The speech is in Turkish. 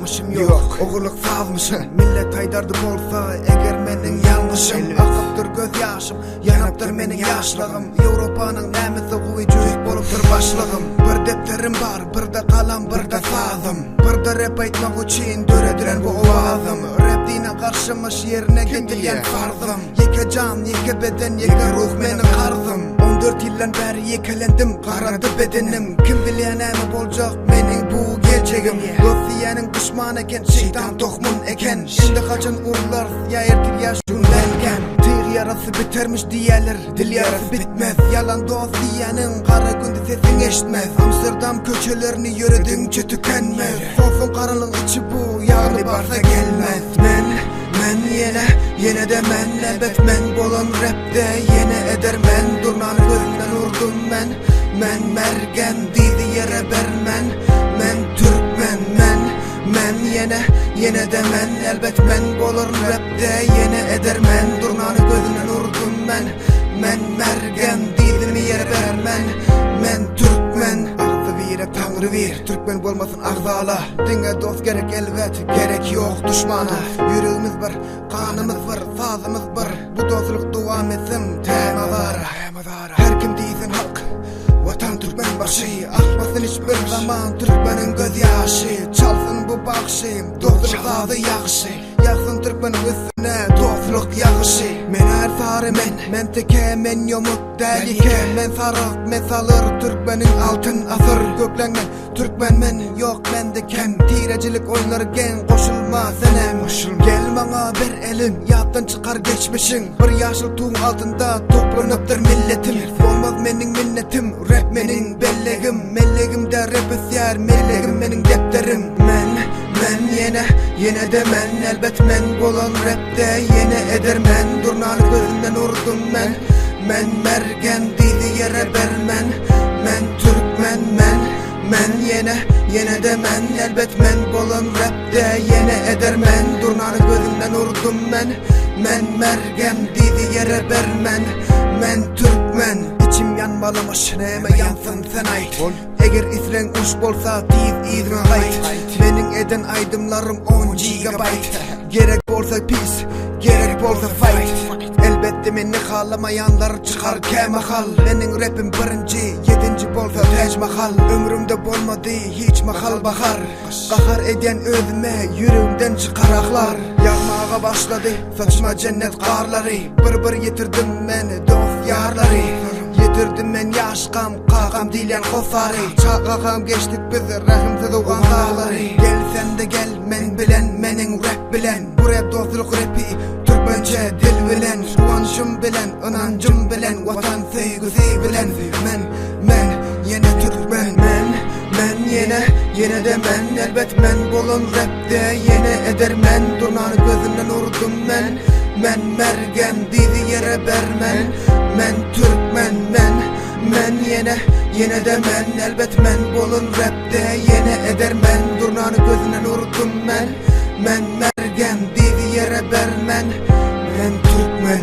yazmışım yok. Oğurluk sazmışım. Millet aydardı bolsa eger menin yanlışım. Akıptır göz yaşım, yanıptır menin yaşlığım. Avrupa'nın nämesi guyjuyuk bolupdur başlığım. Bir depterim var, bir de kalam, bir de sazım. Bir de rap aytmak üçün dörediren bu ovazım. Rap dine karşımış yerine getirgen farzım. Yeke can, yeke beden, yeke ruh menin karzım. 14 yıldan beri yekelendim, karadı bedenim. Kim bilen näme boljak mening bu gelçegim. Dostiyaning düşman eken, şeytan tohmun eken. Şimdi kaçan urlar, ya ertir ya şundanken. Tir yarası bitermiş diyeler, dil yarası bitmez. Yalan dostiyaning kara gündü sesin eşitmez. Amsterdam köçelerini yürüdüğünce tükenmez. Sonsun karanlığın içi bu, yağını barsa gelmez. Men yine de men, elbet men bolan rapte yine eder men. Durnan gözünden urdum men mergen diydi yere bermen. Men Türkmen men yine de men, elbet men bolan rapte yine eder men. Durnan gözünden urdum men mergen diydi mi yere bermen. Men Türkmen Tanrı ver, Türkmen bolmasın ağzala. Dine dost gerek elbet, gerek yok düşmana. Yüreğimiz bir, kanımız var, sazımız var. Bu dostluk devam etsin, temalar. Her kim değilsin halk, vatan Türkmen başı. Akmasın hiçbir zaman Türkmenin göz yaşı. Çalsın bu bakşı, dostluk sazı yakşı. Yaksın Türkmen üstüne dostluk yakışı. Men her sarı men teke, men yomut delike. Men sarık, men salır Türkmenin altın asır. Göklengen Türkmen men, yok mende kem. Tirecilik oynarken koşulma senem. Gel bana bir elim, yattan çıkar geçmişin. Bir yaşıl tuğun altında toplanıptır milletim. Olmaz menin minnetim, rap menin bellegim. Mellegimde rap esyer, mellegim menin defterim. Men yine de men, elbet men bolan rapte yine eder men. Durnan gözünden urdum men mergen diydi yere bermen. Men Türkmen men yine de men, elbet men bolan rapte yine eder men. Durnan gözünden urdum men mergen diydi yere bermen. Men Türkmen İçim yanmalamış, neme yansın sen ait. Eğer isren uç bolsa tiz izin kayıt. Menin eden aydımlarım 10 GB. Gerek bolsa peace, gerek bolsa fight. Elbette meni halamayanlar çıkar kemakal. Menin rapim birinci, 7. bolsa tej mahal. Ömrümde bolmadı hiç mahal bahar. Kahar eden özüme yüreğimden çıkar aklar. Yağmağa başladı saçma cennet karları. Bir yetirdim meni dost yarları. Yetirdim men yaşkam, kakam dilen kosarı. Çakakam geçtik biz rahimsiz oğan dağları. Gel sen de gel men bilen, menin rap bilen. Bu rap dostluk rapi, Türkmence dil bilen. Kıvançım bilen, inancım bilen. Vatan sevgisi bilen. Men yine Türkmen. Men yine de men, elbet men bolan rapte yine eder men. Durnan gözünden urdum men mergen diydi yere bermen. Men Türkmen men yine de men, elbet men bolan rapte yine eder men. Durnan gözünden urdum men mergen diydi yere bermen. Men Türkmen